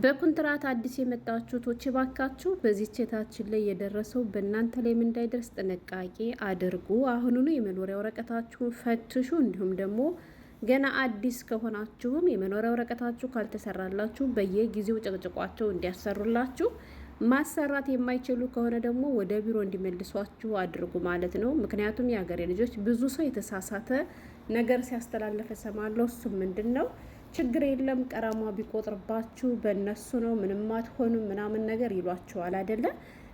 በኮንትራት አዲስ የመጣችሁ ቶች ባካችሁ በዚህ ቼታችን ላይ የደረሰው በእናንተ ላይም እንዳይደርስ ጥንቃቄ አድርጉ። አሁኑኑ የመኖሪያ ወረቀታችሁን ፈትሹ። እንዲሁም ደግሞ ገና አዲስ ከሆናችሁም የመኖሪያ ወረቀታችሁ ካልተሰራላችሁ በየጊዜው ጭቅጭቋቸው እንዲያሰሩላችሁ፣ ማሰራት የማይችሉ ከሆነ ደግሞ ወደ ቢሮ እንዲመልሷችሁ አድርጉ ማለት ነው። ምክንያቱም የሀገሬ ልጆች ብዙ ሰው የተሳሳተ ነገር ሲያስተላለፈ ሰማለሁ። እሱም ምንድን ነው ችግር የለም ቀራማ ቢቆጥርባችሁ በእነሱ ነው ምንም አትሆኑም ምናምን ነገር ይሏቸዋል አይደለ?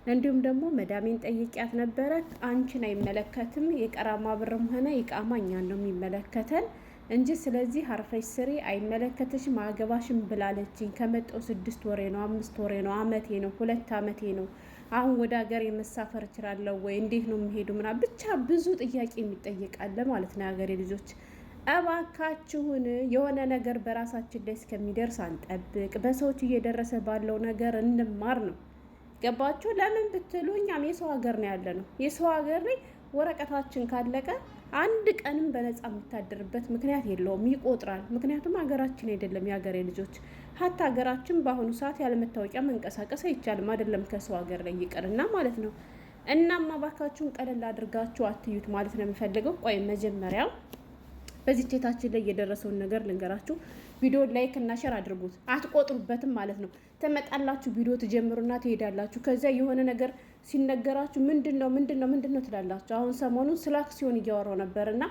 እንዲሁም ደግሞ መዳሜን ጠይቂያት ነበረ፣ አንቺን አይመለከትም የቀራማ ብርም ሆነ ይቃማ እኛን ነው የሚመለከተን እንጂ ስለዚህ አርፈሽ ስሪ አይመለከትሽም አገባሽም ብላለችኝ። ከመጣው 6 ወሬ ነው 5 ወሬ ነው አመቴ ነው 2 አመቴ ነው። አሁን ወደ ሀገር የመሳፈር እችላለሁ ወይ እንዴት ነው የሚሄዱ ምናምን ብቻ ብዙ ጥያቄ የሚጠይቃለ ማለት ነው። የሀገሬ ልጆች እባካችሁን የሆነ ነገር በራሳችን ላይ እስከሚደርስ አንጠብቅ። በሰዎች እየደረሰ ባለው ነገር እንማር ነው። ገባችሁ? ለምን ብትሉ እኛም የሰው ሀገር ነው ያለ ነው። የሰው ሀገር ላይ ወረቀታችን ካለቀ አንድ ቀንም በነፃ የምታደርበት ምክንያት የለውም፣ ይቆጥራል። ምክንያቱም ሀገራችን አይደለም የሀገሬ ልጆች፣ ሀታ ሀገራችን በአሁኑ ሰዓት ያለመታወቂያ መንቀሳቀስ አይቻልም፣ አይደለም ከሰው ሀገር ላይ ይቅርና ማለት ነው። እናም እባካችሁን ቀለል አድርጋችሁ አትዩት ማለት ነው የምፈልገው። ቆይ መጀመሪያ በዚህ ቼታችን ላይ የደረሰውን ነገር ልንገራችሁ። ቪዲዮ ላይክ እና ሼር አድርጉት። አትቆጥሩበትም ማለት ነው። ትመጣላችሁ ቪዲዮ ትጀምሩና ትሄዳላችሁ። ከዚያ የሆነ ነገር ሲነገራችሁ ምንድነው ትላላችሁ። አሁን ሰሞኑን ስለ አክሲዮን እያወራው ነበርና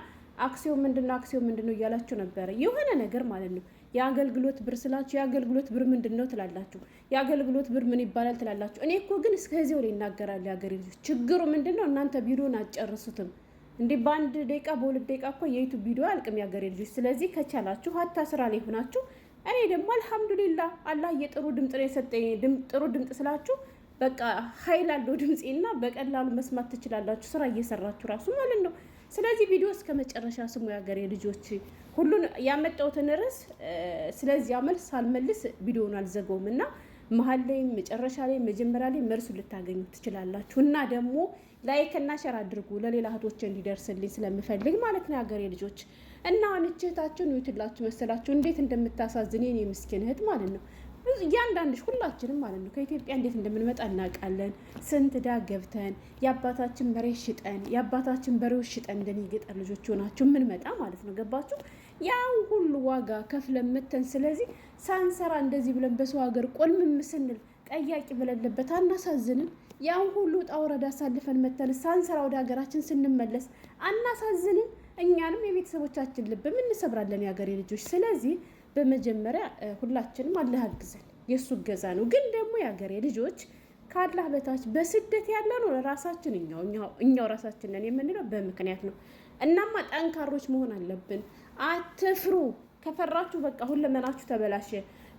አክሲዮን ምንድነው እያላችሁ ነበር። የሆነ ነገር ማለት ነው። የአገልግሎት ብር ስላችሁ የአገልግሎት ብር ምንድነው ትላላችሁ። የአገልግሎት ብር ምን ይባላል ትላላችሁ። እኔ እኮ ግን እስከዚያው ላይ ይናገራል የሀገሬ ልጆች። ችግሩ ምንድነው? እናንተ ቪዲዮን አትጨርሱትም። እንዴ በአንድ ደቂቃ በሁለት ደቂቃ እኮ የዩቲዩብ ቪዲዮ አልቅም ያገሬ ልጆች። ስለዚህ ከቻላችሁ ሀታ ስራ ላይ ሆናችሁ እኔ ደግሞ አልሐምዱሊላህ አላህ የጥሩ ድምጽ ነው የሰጠኝ። ጥሩ ድምጽ ስላችሁ በቃ ኃይል አለው ድምጽና በቀላሉ መስማት ትችላላችሁ ስራ እየሰራችሁ ራሱ ማለት ነው። ስለዚህ ቪዲዮ እስከ መጨረሻ ስሙ ያገሬ ልጆች። ሁሉን ያመጣሁትን ርዕስ ስለዚህ አመል ሳልመልስ ቪዲዮውን አልዘጋውምና መሀል ላይ መጨረሻ ላይ መጀመሪያ ላይ መልሱ ልታገኙ ትችላላችሁ። እና ደግሞ ላይክ እና ሼር አድርጉ ለሌላ እህቶች እንዲደርስልኝ ስለምፈልግ ማለት ነው ያገሬ ልጆች። እና አንቺታችሁን ይውትላችሁ መሰላችሁ እንዴት እንደምታሳዝን የኔ ምስኪን እህት ማለት ነው። እያንዳንድሽ ሁላችንም ማለት ነው ከኢትዮጵያ እንዴት እንደምንመጣ እናውቃለን። ስንት ዳ ገብተን የአባታችን መሬት ሽጠን የአባታችን በሬዎች ሽጠን እንደኔ ገጠር ልጆች ሆናችሁ የምንመጣ ማለት ነው። ገባችሁ? ያን ሁሉ ዋጋ ከፍለን መተን ስለዚህ ሳንሰራ እንደዚህ ብለን በሰው ሀገር ቆልምም ስንል ጠያቂ በሌለበት አናሳዝንም? ያን ሁሉ ውጣ ውረድ አሳልፈን መተን ሳንሰራ ወደ ሀገራችን ስንመለስ አናሳዝንም? እኛንም የቤተሰቦቻችን ልብም እንሰብራለን የሀገሬ ልጆች። ስለዚህ በመጀመሪያ ሁላችንም አላህ አግዘን፣ የእሱ እገዛ ነው። ግን ደግሞ የሀገሬ ልጆች ከአላህ በታች በስደት ያለ ነው ራሳችን እኛው ራሳችን ነን የምንለው በምክንያት ነው። እናማ ጠንካሮች መሆን አለብን። አትፍሩ። ከፈራችሁ በቃ ሁለመናችሁ ተበላሸ።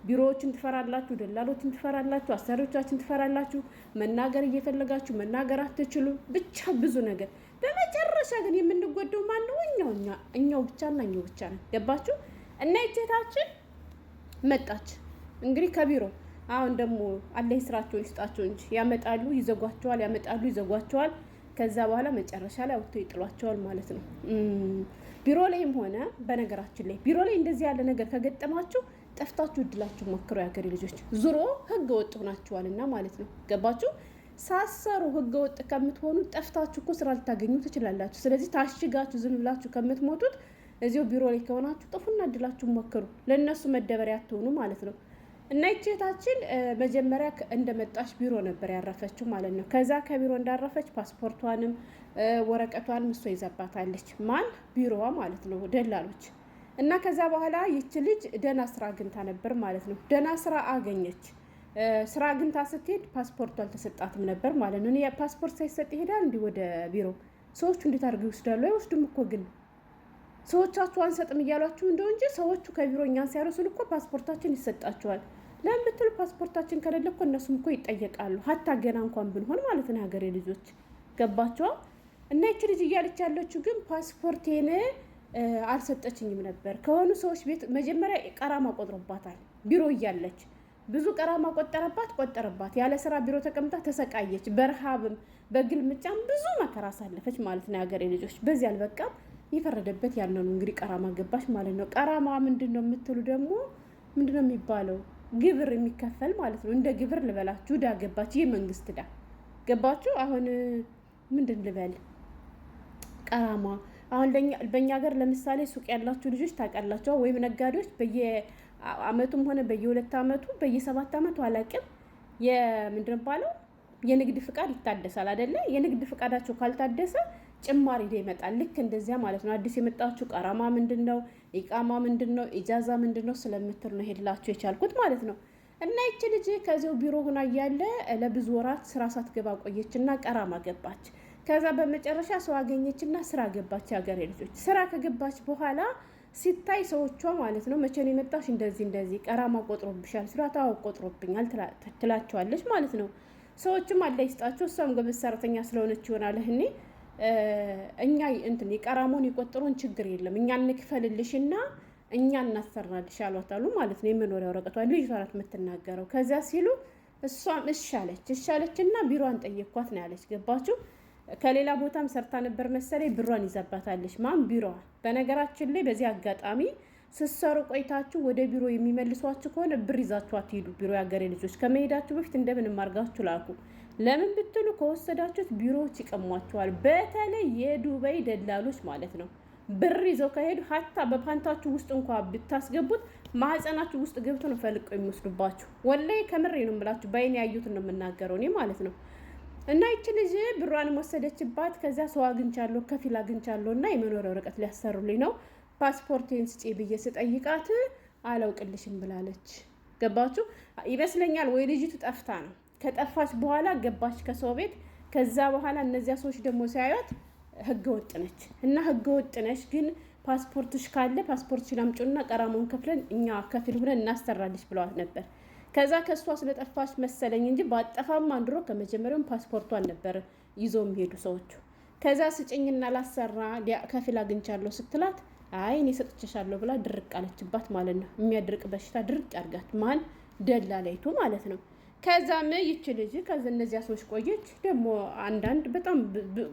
ቢሮዎችን ትፈራላችሁ፣ ደላሎችን ትፈራላችሁ፣ አሰሪዎቻችን ትፈራላችሁ። መናገር እየፈለጋችሁ መናገር አትችሉ። ብቻ ብዙ ነገር። በመጨረሻ ግን የምንጎደው ማነው? እኛው ብቻና እኛው ብቻ ነን። ገባችሁ? እና እህታችን መጣች እንግዲህ ከቢሮ። አሁን ደግሞ አላህ ስራቸውን ይስጣቸው እንጂ ያመጣሉ ይዘጓቸዋል፣ ያመጣሉ ይዘጓቸዋል። ከዛ በኋላ መጨረሻ ላይ አውጥተው ይጥሏቸዋል ማለት ነው። ቢሮ ላይም ሆነ በነገራችን ላይ ቢሮ ላይ እንደዚህ ያለ ነገር ከገጠማችሁ ጠፍታችሁ እድላችሁ ሞክሩ ያገሬ ልጆች። ዙሮ ህገ ወጥ ሆናችኋልና ማለት ነው። ገባችሁ? ሳሰሩ ህገ ወጥ ከምትሆኑ ጠፍታችሁ እኮ ስራ ልታገኙ ትችላላችሁ። ስለዚህ ታሽጋችሁ ዝም ብላችሁ ከምትሞቱት እዚሁ ቢሮ ላይ ከሆናችሁ ጥፉና እድላችሁ ሞክሩ። ለነሱ መደበሪያ አትሆኑ ማለት ነው። እና እህታችን መጀመሪያ እንደመጣች ቢሮ ነበር ያረፈችው ማለት ነው። ከዛ ከቢሮ እንዳረፈች ፓስፖርቷንም ወረቀቷንም እሷ ይዘባታለች። ማን? ቢሮዋ ማለት ነው፣ ደላሎች። እና ከዛ በኋላ ይች ልጅ ደህና ስራ አግኝታ ነበር ማለት ነው። ደህና ስራ አገኘች። ስራ አግኝታ ስትሄድ ፓስፖርቱ አልተሰጣትም ነበር ማለት ነው። ፓስፖርት ሳይሰጥ ይሄዳል እንዲህ ወደ ቢሮ። ሰዎቹ እንዴት አድርገው ይወስዳሉ? አይወስዱም እኮ ግን ሰዎቻችሁ አንሰጥም እያሏችሁ እንደው እንጂ ሰዎቹ ከቢሮ እኛን ሲያርሱን እኮ ፓስፖርታችን ይሰጣቸዋል። ለምን ብትሉ ፓስፖርታችን ከሌለ እኮ እነሱም እኮ ይጠየቃሉ። ሀታ ገና እንኳን ብንሆን ማለት ነው ሀገሬ ልጆች። ገባችኋ? እና ይች ልጅ እያለች ያለችው ግን ፓስፖርቴን አልሰጠችኝም ነበር። ከሆኑ ሰዎች ቤት መጀመሪያ ቀራማ ቆጥሮባታል። ቢሮ እያለች ብዙ ቀራማ ቆጠረባት። ያለ ስራ ቢሮ ተቀምጣ ተሰቃየች። በረሃብም በግልምጫም ብዙ መከራ አሳለፈች ማለት ነው ሀገሬ ልጆች። በዚህ አልበቃም የፈረደበት ያለው ነው እንግዲህ ቀራማ ገባሽ ማለት ነው። ቀራማ ምንድነው የምትሉ ደግሞ ምንድነው የሚባለው? ግብር የሚከፈል ማለት ነው። እንደ ግብር ልበላችሁ ዳ ገባች። ይህ መንግስት ዳ ገባችሁ። አሁን ምንድን ልበል ቀራማ አሁን በእኛ ሀገር ለምሳሌ ሱቅ ያላችሁ ልጆች ታውቃላችሁ፣ ወይም ነጋዴዎች በየአመቱም ሆነ በየ2 አመቱ በየ7 አመቱ አላቅም የምንድን ባለው የንግድ ፍቃድ ይታደሳል አይደለ? የንግድ ፍቃዳቸው ካልታደሰ ጭማሪ ላይ ይመጣል። ልክ እንደዚያ ማለት ነው። አዲስ የመጣችሁ ቀራማ ምንድነው፣ ኢቃማ ምንድነው፣ ኢጃዛ ምንድነው ስለምትል ነው ሄድላችሁ የቻልኩት ማለት ነው። እና ይቺ ልጅ ከዚያው ቢሮ ሆና እያለ ለብዙ ወራት ስራ ሳትገባ ቆየችና ቀራማ ገባች። ከዛ በመጨረሻ ሰው አገኘችና ስራ ገባች። ያገሬ ልጆች ስራ ከገባች በኋላ ሲታይ ሰዎቿ ማለት ነው መቼ ነው የመጣሽ? እንደዚህ ቀራማ ቆጥሮብሻል ስራት፣ አዎ ቆጥሮብኛል ትላቸዋለች ማለት ነው። ሰዎችም አለ ይስጣቸው፣ እሷም ጎበዝ ሰራተኛ ስለሆነች ይሆናል እኔ እኛ እንትን የቀራሞን የቆጠሩን ችግር የለም እኛ እንክፈልልሽና እኛ እናሰራልሽ አሏታሉ ማለት ነው። የመኖሪያ ወረቀቷ ልጅቷ ናት የምትናገረው። ከዛ ሲሉ እሷም እሻለችና ቢሮዋን ጠየኳት ነው ያለች። ገባችሁ? ከሌላ ቦታም ሰርታ ነበር መሰለኝ ብሯን ይዛባታለች። ማን ቢሮዋ። በነገራችን ላይ በዚህ አጋጣሚ ስትሰሩ ቆይታችሁ ወደ ቢሮ የሚመልሷችሁ ከሆነ ብር ይዛችሁ አትሄዱ። ቢሮ ያገሬ ልጆች ከመሄዳችሁ በፊት እንደምንም አድርጋችሁ ላኩ። ለምን ብትሉ ከወሰዳችሁት ቢሮዎች ይቀሟችኋል። በተለይ የዱባይ ደላሎች ማለት ነው። ብር ይዘው ከሄዱ ሀታ በፓንታችሁ ውስጥ እንኳ ብታስገቡት ማህፀናችሁ ውስጥ ገብቶ ነው ፈልቀው የሚወስዱባችሁ። ወላሂ ከምሬ ነው የምላችሁ፣ በአይኔ ያዩትን ነው የምናገረው እኔ ማለት ነው። እና ይቺ ልጅ ብሯንም ወሰደችባት። ከዚያ ሰው አግኝቻለሁ ከፊል አግኝቻለሁ እና የመኖሪያ ወረቀት ሊያሰሩልኝ ነው ፓስፖርቴን ስጪ ብዬ ስጠይቃት አላውቅልሽም ብላለች። ገባችሁ? ይመስለኛል ወይ ልጅቱ ጠፍታ ነው። ከጠፋች በኋላ ገባች ከሰው ቤት። ከዛ በኋላ እነዚያ ሰዎች ደግሞ ሲያዩት ህገ ወጥ ነች እና ህገ ወጥ ነች ግን ፓስፖርትሽ ካለ ፓስፖርትሽን አምጪና ቀራማውን ከፍለን እኛ ከፊል ሆነን እናሰራልሽ ብለዋት ነበር። ከዛ ከሷ ስለጠፋች መሰለኝ እንጂ ባጠፋም አንድሮ ከመጀመሪያውም ፓስፖርቷን ነበር ይዘው የሚሄዱ ሰዎቹ። ከዛ ስጭኝና ላሰራ ከፊል አግኝቻለሁ ስትላት አይ እኔ ሰጥቼሻለሁ ብላ ድርቅ አለችባት ማለት ነው። የሚያድርቅ በሽታ ድርቅ ያርጋት። ማን ደላላይቱ ማለት ነው። ከዛም ይች ልጅ ከዛ እነዚያ ሰዎች ቆየች። ደግሞ አንዳንድ በጣም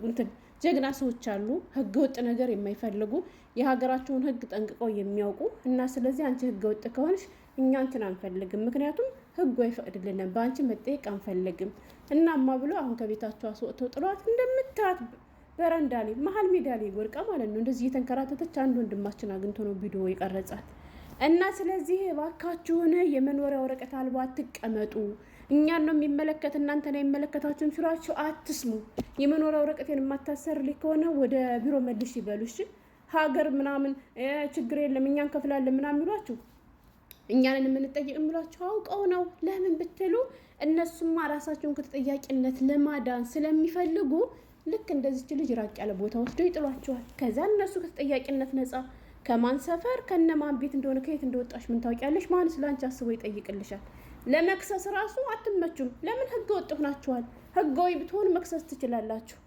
እንትን ጀግና ሰዎች አሉ፣ ህገ ወጥ ነገር የማይፈልጉ የሀገራቸውን ህግ ጠንቅቀው የሚያውቁ እና ስለዚህ አንቺ ህገ ወጥ ከሆንሽ እኛ እንትን አንፈልግም፣ ምክንያቱም ህጉ አይፈቅድልንም፣ በአንቺ መጠየቅ አንፈልግም እናማ ብሎ አሁን ከቤታቸው አስወጥተው ጥሏት እንደምታት በረንዳ ላይ መሀል ሜዳ ላይ ወድቃ ማለት ነው። እንደዚህ እየተንከራተተች አንድ ወንድማችን አግኝቶ ነው ቪዲዮ የቀረጻት። እና ስለዚህ እባካችሁን የመኖሪያ ወረቀት አልባ አትቀመጡ። እኛን ነው የሚመለከት እናንተን አይመለከታችሁም ሲሏችሁ አትስሙ። የመኖሪያ ወረቀቴን የማታሰርልኝ ከሆነ ወደ ቢሮ መልሽ ይበሉሽ። ሀገር ምናምን ችግር የለም እኛን ከፍላለን ምናምን ይሏችሁ እኛንን የምንጠይቅ የሚሏችሁ አውቀው ነው። ለምን ብትሉ እነሱማ ራሳቸውን ከተጠያቂነት ለማዳን ስለሚፈልጉ ልክ እንደዚች ልጅ ራቅ ያለ ቦታ ወስደው ይጥሏቸዋል። ከዛ እነሱ ከተጠያቂነት ነፃ ከማን ሰፈር ከነማን ቤት እንደሆነ ከየት እንደወጣሽ ምን ታውቂያለሽ? ማን ስለአንቺ አስቦ ይጠይቅልሻል? ለመክሰስ ራሱ አትመቹም። ለምን ህገ ወጥ ሆናችኋል። ህጋዊ ብትሆኑ መክሰስ ትችላላችሁ።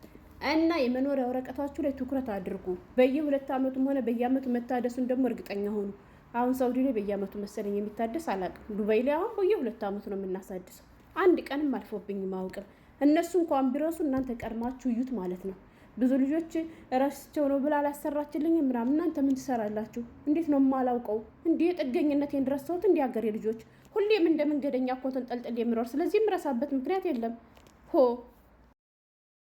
እና የመኖሪያ ወረቀታችሁ ላይ ትኩረት አድርጉ። በየ2 አመቱም ሆነ በየአመቱ መታደሱን ደግሞ እርግጠኛ ሆኑ። አሁን ሳውዲ ላይ በየአመቱ መሰለኝ የሚታደስ አላውቅም። ዱባይ ላይ አሁን በየ2 አመቱ ነው የምናሳድሰው። አንድ ቀንም አልፎብኝ ማውቅም። እነሱ እንኳን ቢረሱ እናንተ ቀድማችሁ እዩት ማለት ነው። ብዙ ልጆች ረስቸው ነው ብላ አላሰራችልኝም ምናምን። እናንተ ምን ትሰራላችሁ? እንዴት ነው የማላውቀው? እንዴ ጥገኝነቴን ረሳሁት? እንዴ ሀገሬ ልጆች ሁሌም እንደ መንገደኛ እኮ ተንጠልጥል የሚኖር ስለዚህ የምረሳበት ምክንያት የለም። ሆ